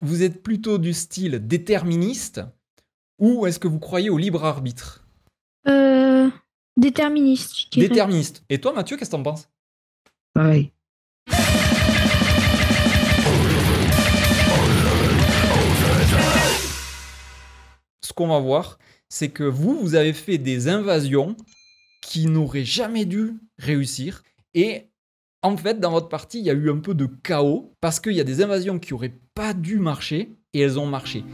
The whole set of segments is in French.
vous êtes plutôt du style déterministe ou est-ce que vous croyez au libre arbitre? Euh, Déterministe, je dirais. Déterministe. Et toi, Mathieu, qu'est-ce que t'en penses? Pareil. Ce qu'on va voir, c'est que vous avez fait des invasions qui n'auraient jamais dû réussir. Et en fait, dans votre partie, il y a eu un peu de chaos parce qu'il y a des invasions qui n'auraient pas dû marcher et elles ont marché.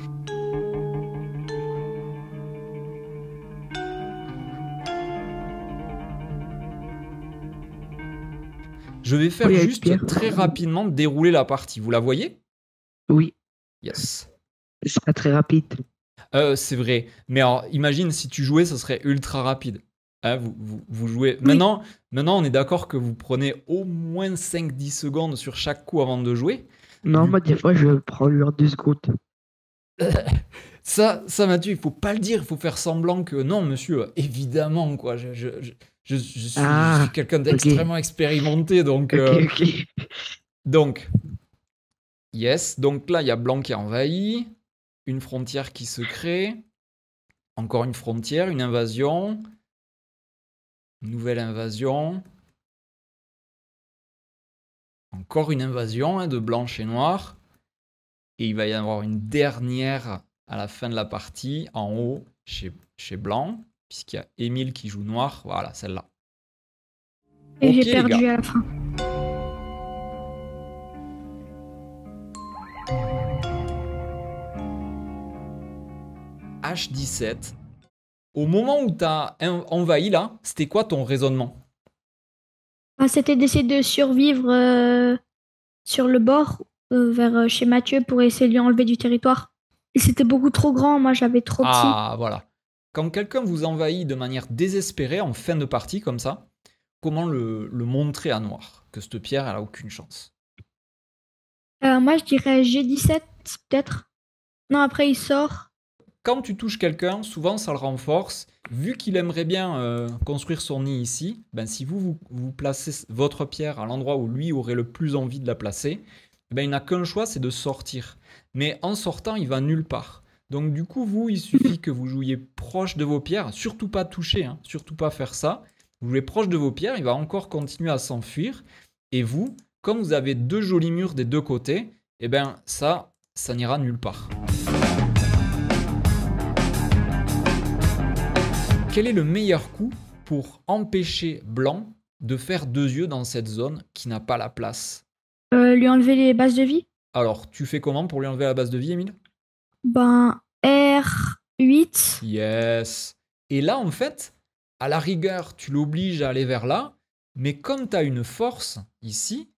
Je vais faire Oui, avec juste Pierre. très rapidement dérouler la partie. Vous la voyez? Oui, Yes. c'est pas très rapide. C'est vrai. Mais alors, imagine si tu jouais, ça serait ultra rapide. Hein, vous jouez. Oui. Maintenant, on est d'accord que vous prenez au moins 5-10 secondes sur chaque coup avant de jouer. Non, Du moi, des fois, je prends lui en 2 secondes. Ça, Mathieu, il faut pas le dire, il faut faire semblant que non, monsieur, évidemment, quoi. Je suis Ah, quelqu'un ok, d'extrêmement expérimenté, donc, ok, euh, ok. donc, yes. Donc là, il y a blanc qui a envahi, une frontière qui se crée, encore une frontière, une invasion, une nouvelle invasion, encore une invasion hein, de blanc et noir, et il va y avoir une dernière à la fin de la partie, en haut, chez blanc, puisqu'il y a Émile qui joue noir, voilà, celle-là. Et Ok j'ai les gars. perdu à la fin. H17. Au moment où tu as envahi là, c'était quoi ton raisonnement? Ah, c'était d'essayer de survivre sur le bord vers chez Mathieu pour essayer de lui enlever du territoire. Et c'était beaucoup trop grand, moi j'avais trop petit. Ah, voilà. Quand quelqu'un vous envahit de manière désespérée en fin de partie comme ça, comment le montrer à noir? Que cette pierre, elle a aucune chance. Moi je dirais G17 peut-être. Non, après il sort. Quand tu touches quelqu'un, souvent ça le renforce. Vu qu'il aimerait bien construire son nid ici, ben, si vous placez votre pierre à l'endroit où lui aurait le plus envie de la placer, ben, il n'a qu'un choix, c'est de sortir. Mais en sortant, il va nulle part. Donc du coup, vous, il suffit que vous jouiez proche de vos pierres, surtout pas toucher, hein, surtout pas faire ça. Vous jouez proche de vos pierres, il va encore continuer à s'enfuir. Et vous, comme vous avez deux jolis murs des deux côtés, eh ben ça n'ira nulle part. Quel est le meilleur coup pour empêcher blanc de faire deux yeux dans cette zone qui n'a pas la place? Lui enlever les bases de vie. Alors, tu fais comment pour lui enlever la base de vie, Emile? Ben R8. Yes. Et là, en fait, à la rigueur, tu l'obliges à aller vers là, mais comme tu as une force ici,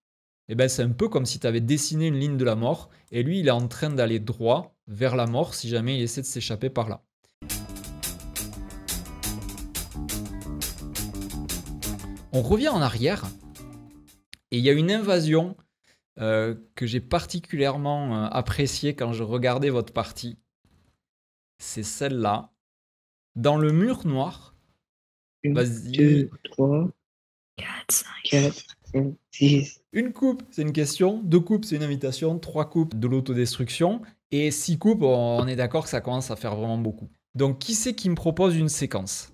eh ben, c'est un peu comme si tu avais dessiné une ligne de la mort, et lui, il est en train d'aller droit vers la mort si jamais il essaie de s'échapper par là. On revient en arrière, et il y a une invasion que j'ai particulièrement appréciée quand je regardais votre partie. C'est celle-là. Dans le mur noir, 1, vas-y. 2, 3, 4, 5. 4, 5, 6. Une coupe, c'est une question. Deux coupes, c'est une invitation. Trois coupes, de l'autodestruction. Et six coupes, on est d'accord que ça commence à faire vraiment beaucoup. Donc, qui c'est qui me propose une séquence?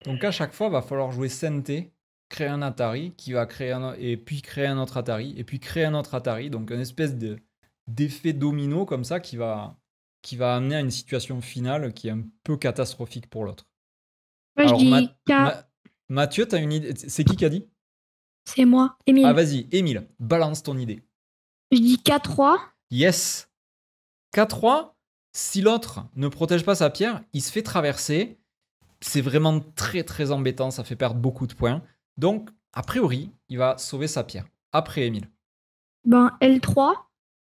Donc, à chaque fois, il va falloir jouer Senté, créer un Atari, qui va créer et puis créer un autre Atari, et puis créer un autre Atari. Donc, une espèce d'effet domino comme ça qui va amener à une situation finale qui est un peu catastrophique pour l'autre. Moi je Alors, dis K, Mathieu, tu as une idée? C'est qui a dit? c'est moi. Ah, Émile. vas-y, Émile, balance ton idée. Je dis K3. Yes. K3, si l'autre ne protège pas sa pierre, il se fait traverser. C'est vraiment très très embêtant, ça fait perdre beaucoup de points. Donc, a priori, il va sauver sa pierre. Après, Émile. Ben L3.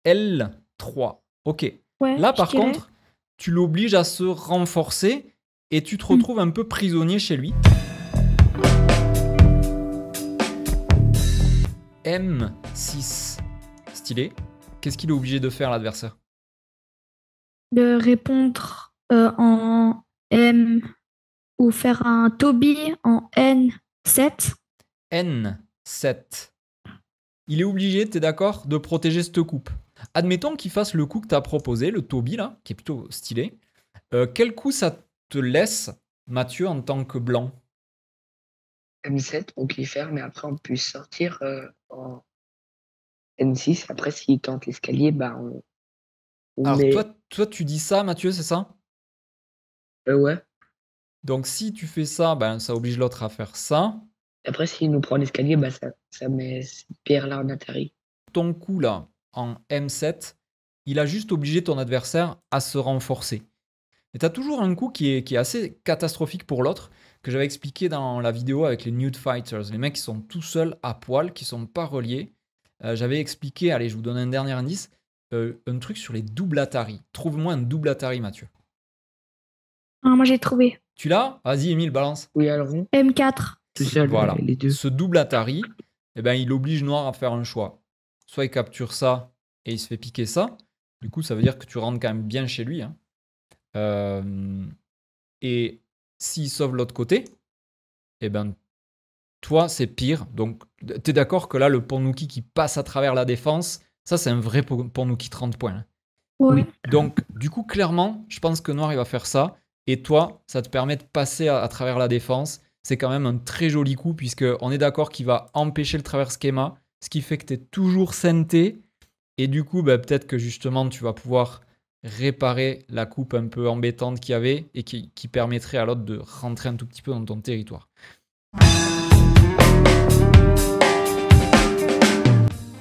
L3. Ok. Ouais, Là, je par dirais. contre, tu l'obliges à se renforcer et tu te retrouves un peu prisonnier chez lui. M6. Stylé. Qu'est-ce qu'il est obligé de faire, l'adversaire? De répondre en Ou faire un Toby en N7. N7. Il est obligé, t'es d'accord, de protéger cette coupe. Admettons qu'il fasse le coup que t'as proposé, le Toby là, qui est plutôt stylé. Quel coup ça te laisse, Mathieu, en tant que blanc? M7, on peut y faire, mais après, on peut sortir en N6. Après, s'il tente l'escalier, bah, on Alors, met. toi, tu dis ça, Mathieu, c'est ça? Ouais. Donc, si tu fais ça, ben, ça oblige l'autre à faire ça. Après, s'il nous prend l'escalier, bah, ça met cette pierre-là en atterri. Ton coup là, en M7, il a juste obligé ton adversaire à se renforcer. Et tu as toujours un coup qui est assez catastrophique pour l'autre, que j'avais expliqué dans la vidéo avec les nude fighters. Les mecs qui sont tout seuls à poil, qui sont pas reliés. J'avais expliqué, allez, je vous donne un dernier indice, un truc sur les double Atari. Trouve-moi un double Atari, Mathieu. Ah, moi, j'ai trouvé. Tu l'as? Vas-y, Emile, balance. Oui, alors on, M4. tout seul, Voilà. les deux. Ce double Atari, eh ben, il oblige Noir à faire un choix. Soit il capture ça et il se fait piquer ça. Du coup, ça veut dire que tu rentres quand même bien chez lui. Hein. Et s'il sauve l'autre côté, eh ben, toi, c'est pire. Donc, tu es d'accord que là, le Ponnuki qui passe à travers la défense, ça, c'est un vrai Ponnuki 30 points. Hein. Oui. Donc, du coup, clairement, je pense que Noir, il va faire ça. Et toi, ça te permet de passer à travers la défense. C'est quand même un très joli coup, puisqu'on est d'accord qu'il va empêcher le travers schéma, ce qui fait que tu es toujours centé. Et du coup, bah, peut-être que justement, tu vas pouvoir réparer la coupe un peu embêtante qu'il y avait et qui permettrait à l'autre de rentrer un tout petit peu dans ton territoire.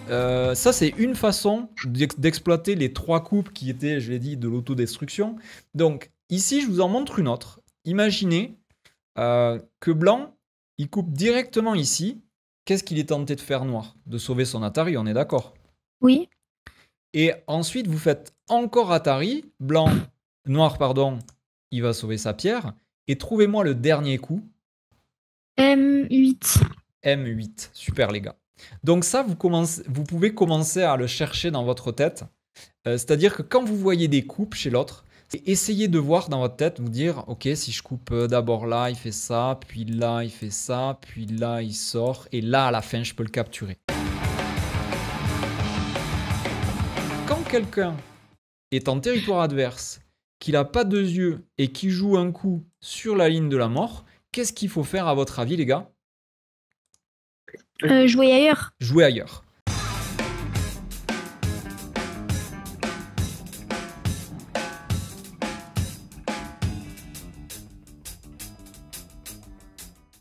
Ça, c'est une façon d'exploiter les trois coupes qui étaient, je l'ai dit, de l'autodestruction. Donc, ici, je vous en montre une autre. Imaginez que Blanc, il coupe directement ici. Qu'est-ce qu'il est tenté de faire Noir? De sauver son Atari, on est d'accord? Oui. Et ensuite, vous faites encore Atari. Noir, pardon, il va sauver sa pierre. Et trouvez-moi le dernier coup. M8. M8. Super, les gars. Donc ça, vous pouvez commencer à le chercher dans votre tête. C'est-à-dire que quand vous voyez des coupes chez l'autre, essayez de voir dans votre tête, vous dire, ok, si je coupe d'abord là, il fait ça, puis là, il fait ça, puis là, il sort, et là, à la fin, je peux le capturer. Quand quelqu'un est en territoire adverse, qu'il n'a pas deux yeux et qui joue un coup sur la ligne de la mort, qu'est-ce qu'il faut faire à votre avis, les gars? Jouer ailleurs. Jouer ailleurs.